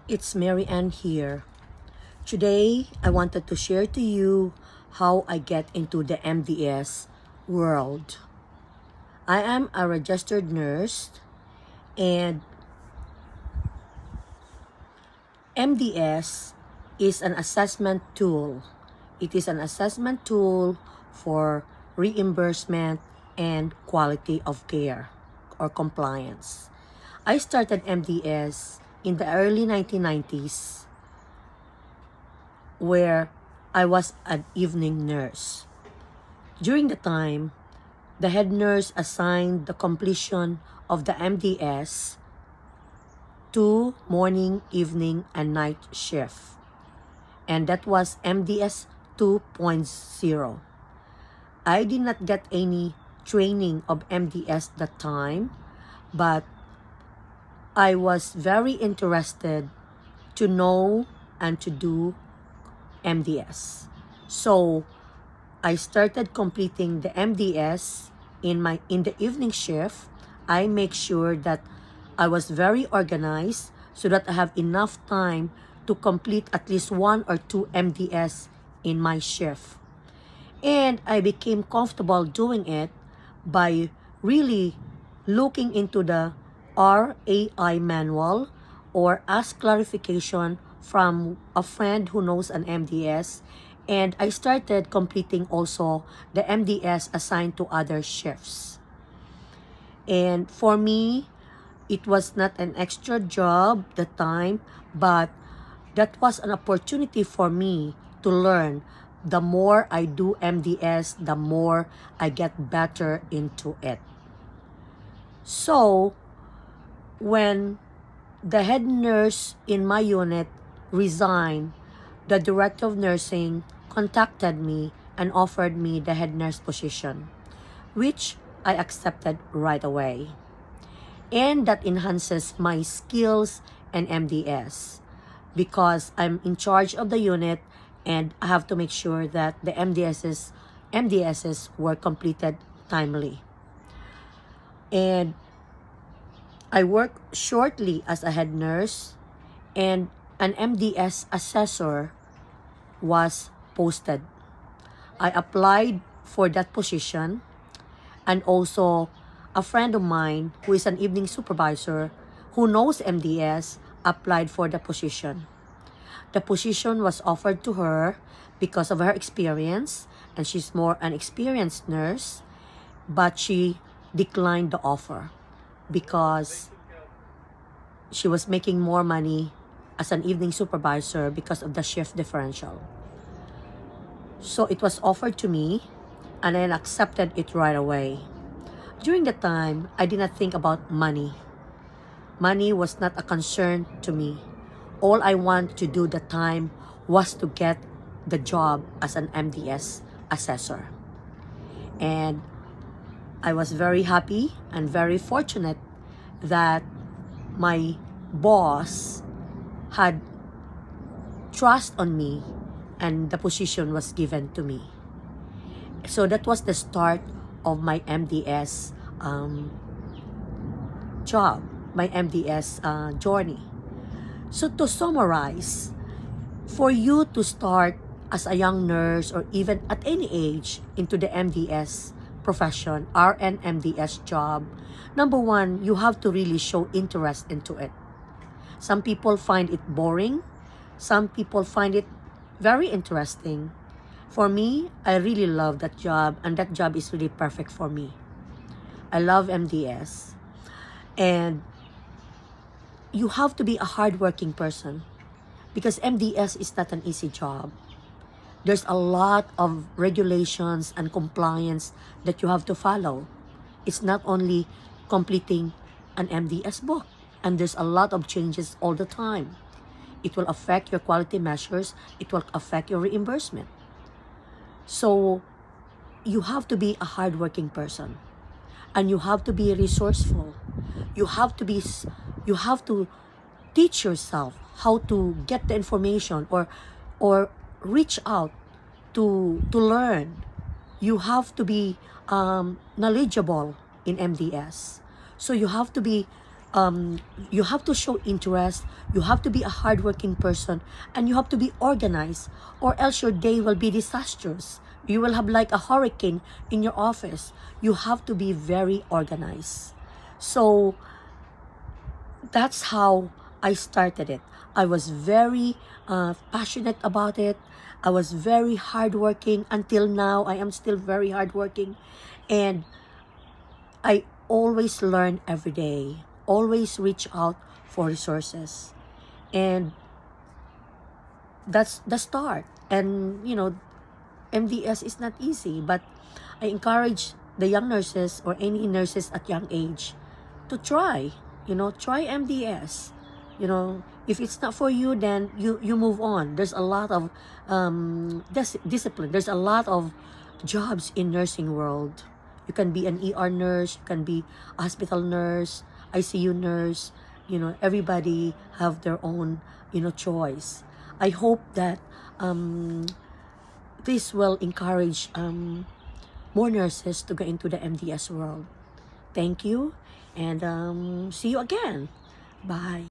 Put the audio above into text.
It's Mary Ann here. Today, I wanted to share to you how I get into the MDS world. I am a registered nurse, and MDS is an assessment tool. It is an assessment tool for reimbursement and quality of care or compliance. I started MDS in the early 1990s, where I was an evening nurse. During the time, the head nurse assigned the completion of the MDS to morning, evening, and night shift. And that was MDS 2.0. I did not get any training of MDS that time, but I was very interested to know and to do MDS. So I started completing the MDS in the evening shift. I make sure that I was very organized so that I have enough time to complete at least 1 or 2 MDS in my shift. And I became comfortable doing it by really looking into the RAI manual or ask clarification from a friend who knows an MDS. And I started completing also the MDS assigned to other shifts. And for me, it was not an extra job at the time, but that was an opportunity for me to learn. The more I do MDS, the more I get better into it. So, when the head nurse in my unit resigned, the director of nursing contacted me and offered me the head nurse position, which I accepted right away. And that enhances my skills and MDS because I'm in charge of the unit and I have to make sure that the MDSs were completed timely. And I worked shortly as a head nurse, and an MDS assessor was posted. I applied for that position, and also a friend of mine who is an evening supervisor who knows MDS applied for the position. The position was offered to her because of her experience, and she's more an experienced nurse, but she declined the offer because she was making more money as an evening supervisor because of the shift differential. So it was offered to me, and I accepted it right away. During the time, I did not think about money. Money was not a concern to me. All I want to do the time was to get the job as an MDS assessor. And I was very happy and very fortunate that my boss had trust on me and the position was given to me. So that was the start of my MDS job, my MDS journey. So to summarize, for you to start as a young nurse or even at any age into the MDS profession, RN MDS job, number one, you have to really show interest into it. Some people find it boring. Some people find it very interesting. For me, I really love that job, and that job is really perfect for me. I love MDS. And you have to be a hardworking person because MDS is not an easy job. There's a lot of regulations and compliance that you have to follow. It's not only completing an MDS book, and there's a lot of changes all the time. It will affect your quality measures. It will affect your reimbursement. So you have to be a hardworking person, and you have to be resourceful. You have to teach yourself how to get the information or reach out to learn. You have to be knowledgeable in MDS. So you have to be you have to show interest, you have to be a hardworking person, and you have to be organized, or else your day will be disastrous. You will have like a hurricane in your office. You have to be very organized. So that's how I started it. I was very passionate about it. I was very hardworking. Until now, I am still very hardworking. And I always learn every day, always reach out for resources. And that's the start. And, MDS is not easy, but I encourage the young nurses or any nurses at young age to try, try MDS. If it's not for you, then you move on. There's a lot of discipline. There's a lot of jobs in nursing world. You can be an ER nurse, you can be a hospital nurse, ICU nurse. Everybody have their own, choice. I hope that this will encourage more nurses to go into the MDS world. Thank you, and see you again. Bye.